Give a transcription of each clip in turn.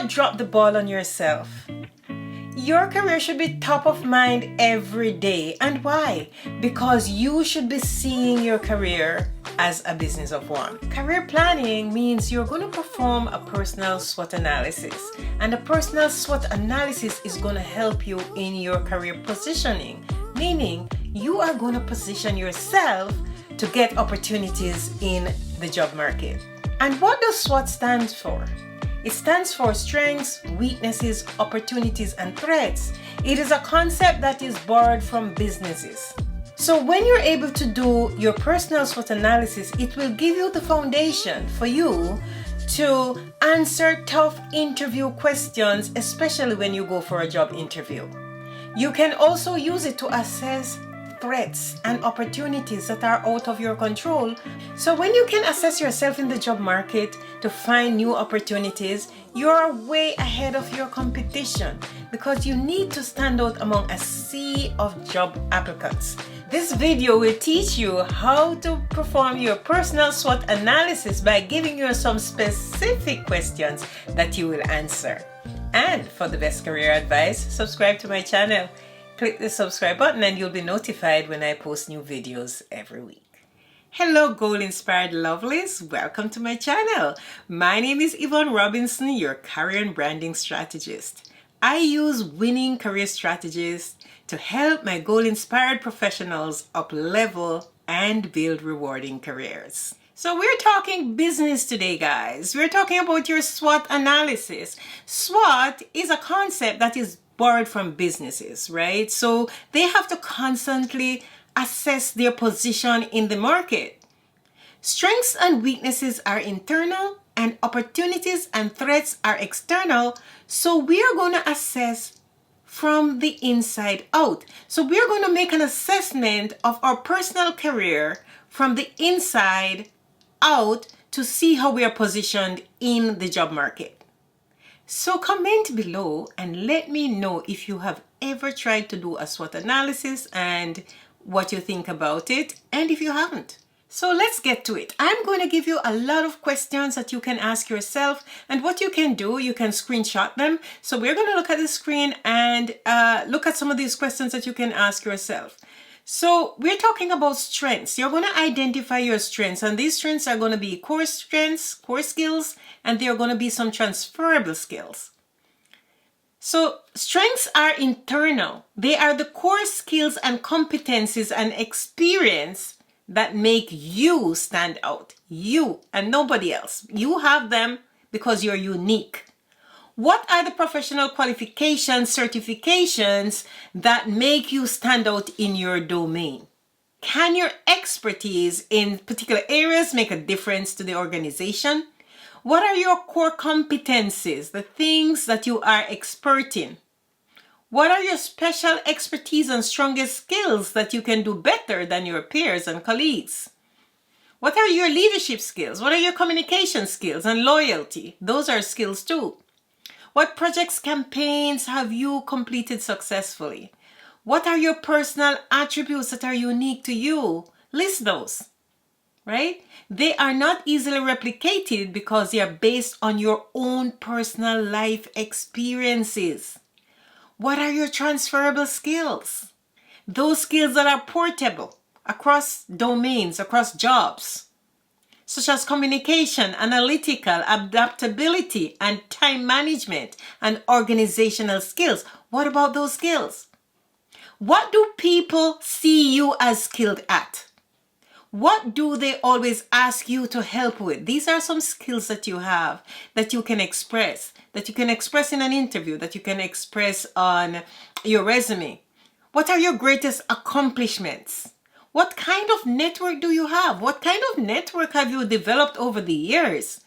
not drop the ball on yourself. Your career should be top of mind every day. And why? Because you should be seeing your career as a business of one. Career planning means you're going to perform a personal SWOT analysis. And a personal SWOT analysis is going to help you in your career positioning. Meaning, you are going to position yourself to get opportunities in the job market. And what does SWOT stand for? It stands for strengths, weaknesses, opportunities, and threats. It is a concept that is borrowed from businesses. So when you're able to do your personal SWOT analysis, it will give you the foundation for you to answer tough interview questions, especially when you go for a job interview. You can also use it to assess threats and opportunities that are out of your control. So when you can assess yourself in the job market to find new opportunities, you're way ahead of your competition because you need to stand out among a sea of job applicants. This video will teach you how to perform your personal SWOT analysis by giving you some specific questions that you will answer. And for the best career advice, subscribe to my channel. Click the subscribe button and you'll be notified when I post new videos every week. Hello goal-inspired lovelies, welcome to my channel. My name is Yvonne Robinson, your career and branding strategist. I use winning career strategies to help my goal-inspired professionals up-level and build rewarding careers. So we're talking business today, guys. We're talking about your SWOT analysis. SWOT is a concept that is borrowed from businesses, right? So they have to constantly assess their position in the market. Strengths and weaknesses are internal and opportunities and threats are external. So we are going to assess from the inside out. So we're going to make an assessment of our personal career from the inside out to see how we are positioned in the job market. So comment below and let me know if you have ever tried to do a SWOT analysis and what you think about it, and if you haven't. So let's get to it. I'm going to give you a lot of questions that you can ask yourself, and what you can do, you can screenshot them. So we're going to look at the screen and look at some of these questions that you can ask yourself. So we're talking about strengths. You're going to identify your strengths, and these strengths are going to be core strengths, core skills, and there are going to be some transferable skills. So strengths are internal. They are the core skills and competencies and experience that make you stand out. You and nobody else. You have them because you're unique. What are the professional qualifications, certifications that make you stand out in your domain? Can your expertise in particular areas make a difference to the organization? What are your core competencies, the things that you are expert in? What are your special expertise and strongest skills that you can do better than your peers and colleagues? What are your leadership skills? What are your communication skills and loyalty? Those are skills too. What projects, campaigns have you completed successfully? What are your personal attributes that are unique to you? List those, right? They are not easily replicated because they are based on your own personal life experiences. What are your transferable skills? Those skills that are portable across domains, across jobs, such as communication, analytical, adaptability, and time management, and organizational skills. What about those skills? What do people see you as skilled at? What do they always ask you to help with? These are some skills that you have that you can express in an interview, that you can express on your resume. What are your greatest accomplishments? What kind of network do you have? What kind of network have you developed over the years?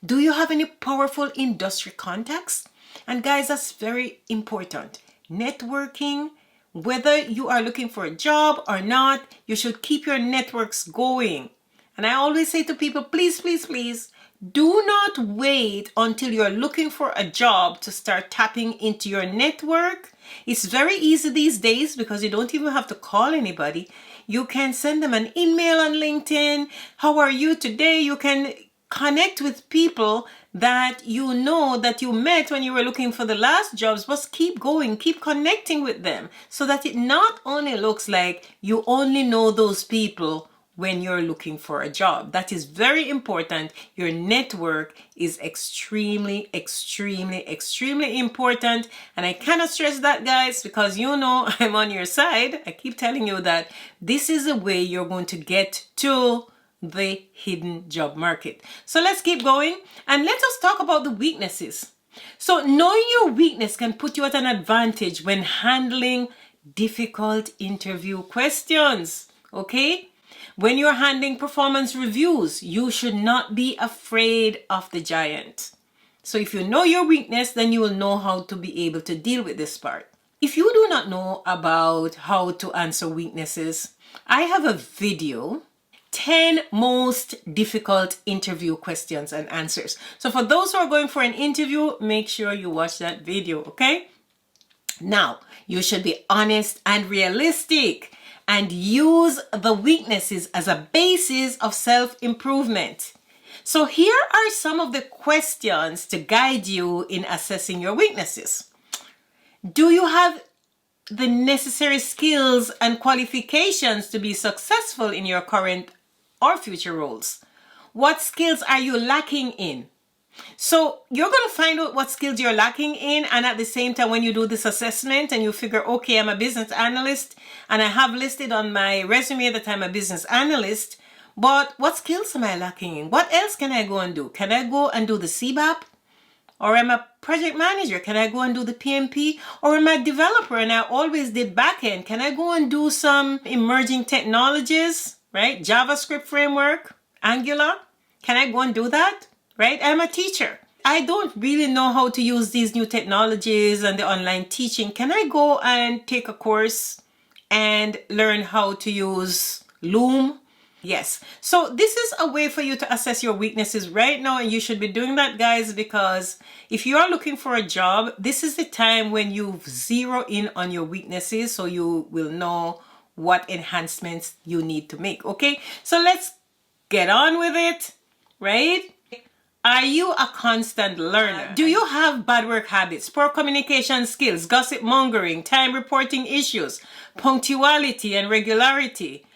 Do you have any powerful industry contacts? And guys, that's very important. Networking, whether you are looking for a job or not, you should keep your networks going. And I always say to people, please, please, please, do not wait until you're looking for a job to start tapping into your network. It's very easy these days because you don't even have to call anybody. You can send them an email on LinkedIn. How are you today? You can connect with people that you know that you met when you were looking for the last jobs, but keep going, keep connecting with them so that it not only looks like you only know those people when you're looking for a job. That is very important. Your network is extremely, extremely, extremely important. And I cannot stress that, guys, because you know I'm on your side. I keep telling you that this is the way you're going to get to the hidden job market. So let's keep going and let us talk about the weaknesses. So knowing your weakness can put you at an advantage when handling difficult interview questions. Okay? When you're handling performance reviews, you should not be afraid of the giant. So if you know your weakness, then you will know how to be able to deal with this part. If you do not know about how to answer weaknesses, I have a video, 10 most difficult interview questions and answers. So for those who are going for an interview, make sure you watch that video, okay? Now, you should be honest and realistic and use the weaknesses as a basis of self-improvement. So here are some of the questions to guide you in assessing your weaknesses. Do you have the necessary skills and qualifications to be successful in your current or future roles? What skills are you lacking in? So you're going to find out what skills you're lacking in, and at the same time when you do this assessment and you figure, okay, I'm a business analyst and I have listed on my resume that I'm a business analyst, but what skills am I lacking in? What else can I go and do? Can I go and do the CBAP? Or I'm a project manager, can I go and do the PMP? Or am I a developer and I always did backend? Can I go and do some emerging technologies, right? JavaScript framework, Angular, can I go and do that? Right? I'm a teacher. I don't really know how to use these new technologies and the online teaching. Can I go and take a course and learn how to use Loom? Yes. So this is a way for you to assess your weaknesses right now, and you should be doing that, guys, because if you are looking for a job, this is the time when you zero in on your weaknesses so you will know what enhancements you need to make. Okay? So let's get on with it, right? Are you a constant learner? Do you have bad work habits, poor communication skills, gossip mongering, time reporting issues, punctuality and regularity?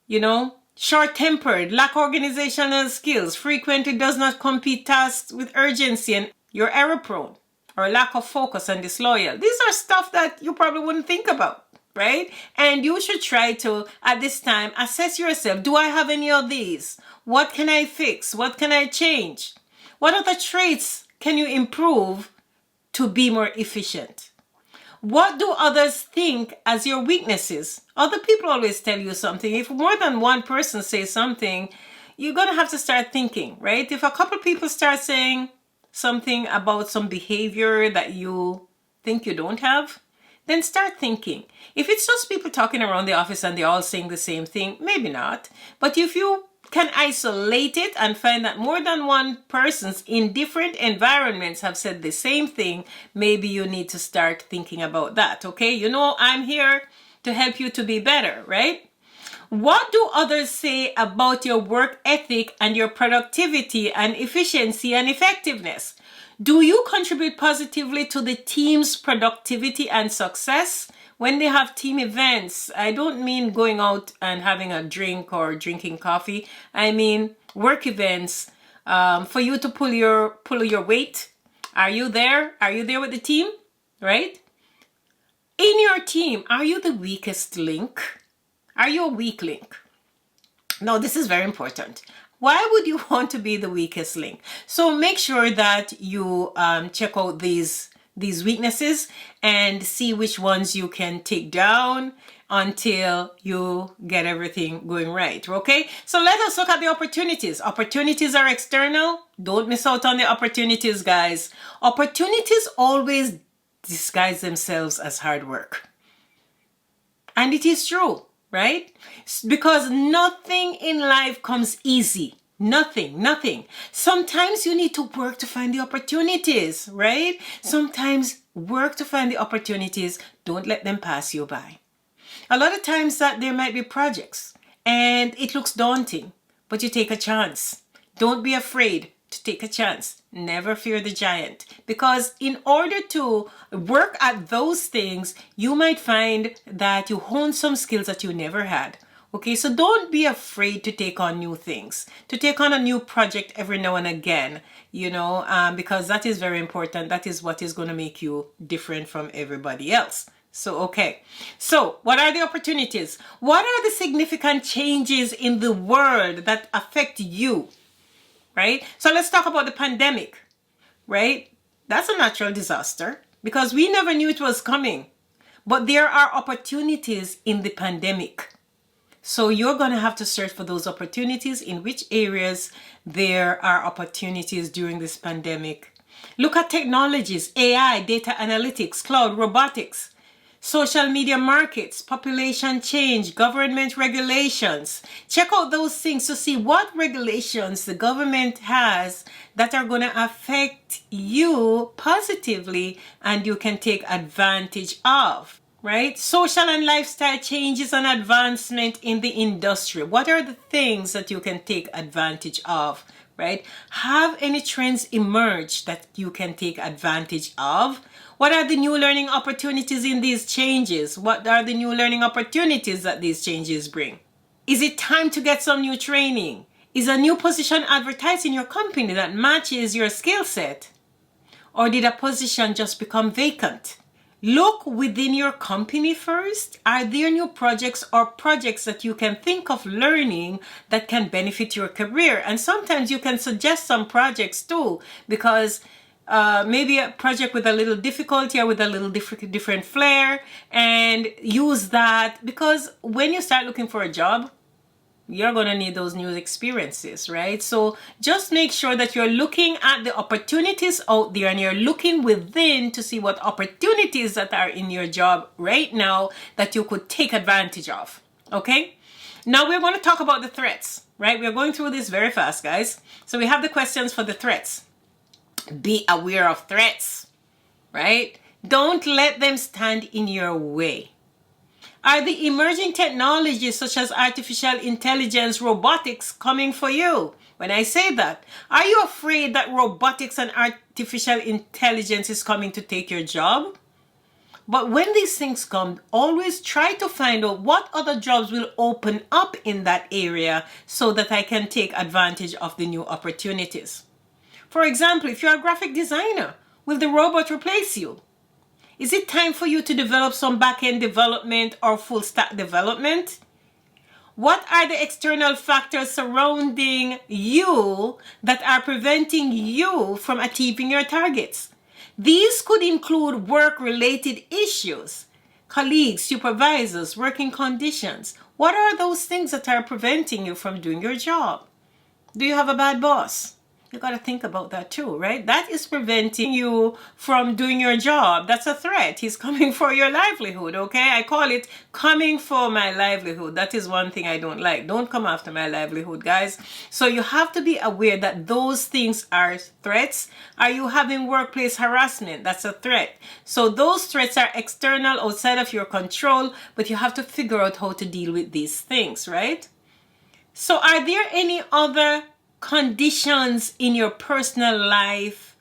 You know, short-tempered, lack organizational skills, frequently does not complete tasks with urgency, and you're error-prone, or lack of focus and disloyal. These are stuff that you probably wouldn't think about, right? And you should try to, at this time, assess yourself. Do I have any of these? What can I fix? What can I change? What other traits can you improve to be more efficient? What do others think as your weaknesses? Other people always tell you something. If more than one person says something, you're going to have to start thinking, right? If a couple people start saying something about some behavior that you think you don't have, then start thinking. If it's just people talking around the office and they're all saying the same thing, maybe not. But if you can isolate it and find that more than one persons in different environments have said the same thing, maybe you need to start thinking about that, okay? You know, I'm here to help you to be better, right? What do others say about your work ethic and your productivity and efficiency and effectiveness? Do you contribute positively to the team's productivity and success? When they have team events, I don't mean going out and having a drink or drinking coffee. I mean work events for you to pull your weight. Are you there? Are you there with the team? Right? In your team, are you the weakest link? Are you a weak link? Now, this is very important. Why would you want to be the weakest link? So make sure that you check out these weaknesses and see which ones you can take down until you get everything going right, okay? So let us look at the opportunities. Opportunities are external. Don't miss out on the opportunities, guys. Opportunities always disguise themselves as hard work. And it is true, right? Because nothing in life comes easy. Nothing. Sometimes you need to work to find the opportunities, right? Sometimes work to find the opportunities. Don't let them pass you by. A lot of times that there might be projects and it looks daunting, but you take a chance. Don't be afraid to take a chance. Never fear the giant. Because in order to work at those things, you might find that you hone some skills that you never had. Okay, so don't be afraid to take on new things, to take on a new project every now and again, because that is very important. That is what is going to make you different from everybody else. So, okay. So, what are the opportunities? What are the significant changes in the world that affect you? Right? So, let's talk about the pandemic, right? That's a natural disaster because we never knew it was coming. But there are opportunities in the pandemic. So you're going to have to search for those opportunities, in which areas there are opportunities during this pandemic. Look at technologies, AI, data analytics, cloud, robotics, social media markets, population change, government regulations. Check out those things to see what regulations the government has that are going to affect you positively and you can take advantage of. Right? Social and lifestyle changes and advancement in the industry. What are the things that you can take advantage of? Right? Have any trends emerged that you can take advantage of? What are the new learning opportunities in these changes? What are the new learning opportunities that these changes bring? Is it time to get some new training? Is a new position advertised in your company that matches your skill set? Or did a position just become vacant? Look within your company first. Are there new projects or projects that you can think of learning that can benefit your career? And sometimes you can suggest some projects too, because maybe a project with a little difficulty or with a little different flair, and use that, because when you start looking for a job, you're going to need those new experiences, right? So just make sure that you're looking at the opportunities out there and you're looking within to see what opportunities that are in your job right now that you could take advantage of, okay? Now we're going to talk about the threats, right? We're going through this very fast, guys. So we have the questions for the threats. Be aware of threats, right? Don't let them stand in your way. Are the emerging technologies such as artificial intelligence, robotics coming for you? When I say that, are you afraid that robotics and artificial intelligence is coming to take your job? But when these things come, always try to find out what other jobs will open up in that area so that I can take advantage of the new opportunities. For example, if you're a graphic designer, will the robot replace you? Is it time for you to develop some back-end development or full stack development? What are the external factors surrounding you that are preventing you from achieving your targets? These could include work-related issues, colleagues, supervisors, working conditions. What are those things that are preventing you from doing your job? Do you have a bad boss? You got to think about that too, right? That is preventing you from doing your job. That's a threat. He's coming for your livelihood, okay? I call it coming for my livelihood. That is one thing I don't like. Don't come after my livelihood, guys. So you have to be aware that those things are threats. Are you having workplace harassment? That's a threat. So those threats are external, outside of your control, but you have to figure out how to deal with these things, right? So are there any other conditions in your personal life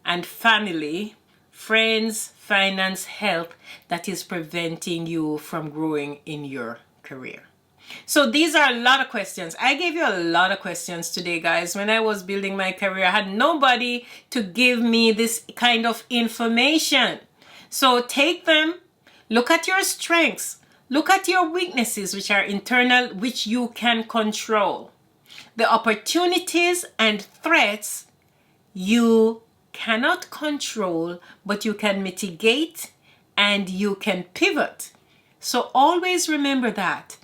and family, friends, finance, health that is preventing you from growing in your career? So these are a lot of questions. I gave you a lot of questions today, guys. When I was building my career, I had nobody to give me this kind of information. So take them, look at your strengths, look at your weaknesses, which are internal, which you can control. The opportunities and threats you cannot control, but you can mitigate and you can pivot. So always remember that,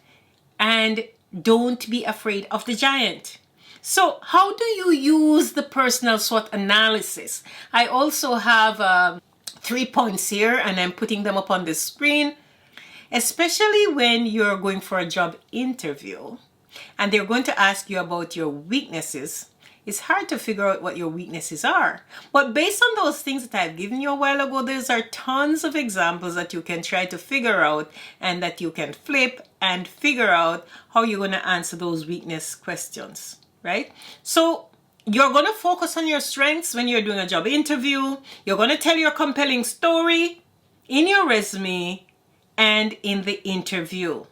and don't be afraid of the giant. So how do you use the personal SWOT analysis? I also have 3 points here, and I'm putting them up on the screen, especially when you're going for a job interview and they're going to ask you about your weaknesses. It's hard to figure out what your weaknesses are. But based on those things that I've given you a while ago, there's are tons of examples that you can try to figure out and that you can flip and figure out how you're going to answer those weakness questions, right? So You're going to focus on your strengths when you're doing a job interview. You're going to tell your compelling story in your resume and in the interview.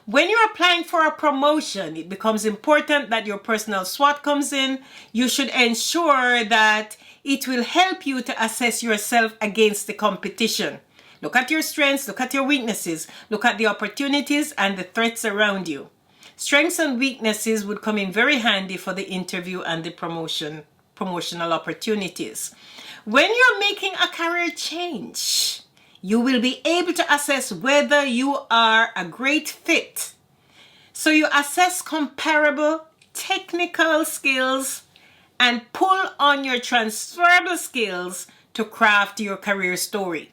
When you're applying for a promotion, it becomes important that your personal SWOT comes in. You should ensure that it will help you to assess yourself against the competition. Look at your strengths, look at your weaknesses, look at the opportunities and the threats around you. Strengths and weaknesses would come in very handy for the interview and the promotional opportunities. When you're making a career change, you will be able to assess whether you are a great fit. So you assess comparable technical skills and pull on your transferable skills to craft your career story.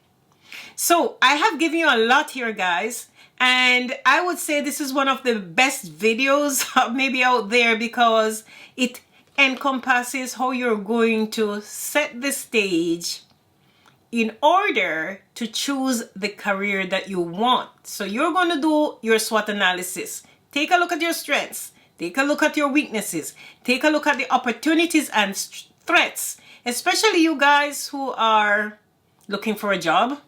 So I have given you a lot here, guys, and I would say this is one of the best videos maybe out there because it encompasses how you're going to set the stage in order to choose the career that you want. So you're going to do your SWOT analysis. Take a look at your strengths. Take a look at your weaknesses. Take a look at the opportunities and threats, especially you guys who are looking for a job.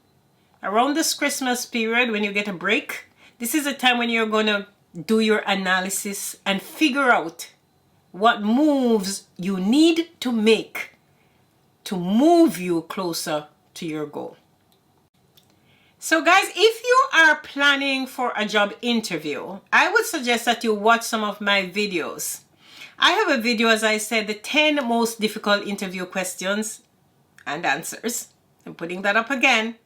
Around this Christmas period, when you get a break, this is the time when you're going to do your analysis and figure out what moves you need to make to move you closer to your goal. So guys, if you are planning for a job interview, I would suggest that you watch some of my videos. I have a video, as I said, the 10 most difficult interview questions and answers. I'm putting that up again.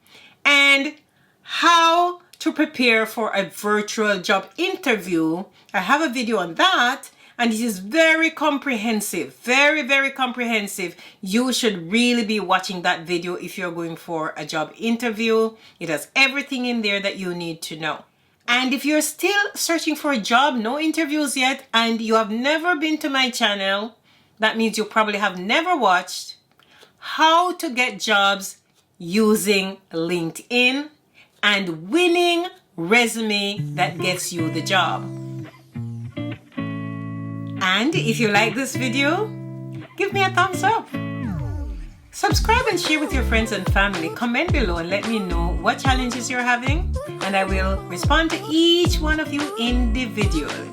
And how to prepare for a virtual job interview. I have a video on that. And it is very comprehensive, very, very comprehensive. You should really be watching that video if you're going for a job interview. It has everything in there that you need to know. And if you're still searching for a job, no interviews yet, and you have never been to my channel, that means you probably have never watched how to get jobs using LinkedIn and winning resume that gets you the job. And if you like this video, give me a thumbs up. Subscribe and share with your friends and family. Comment below and let me know what challenges you're having, and I will respond to each one of you individually.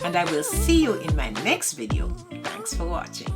And I will see you in my next video. Thanks for watching.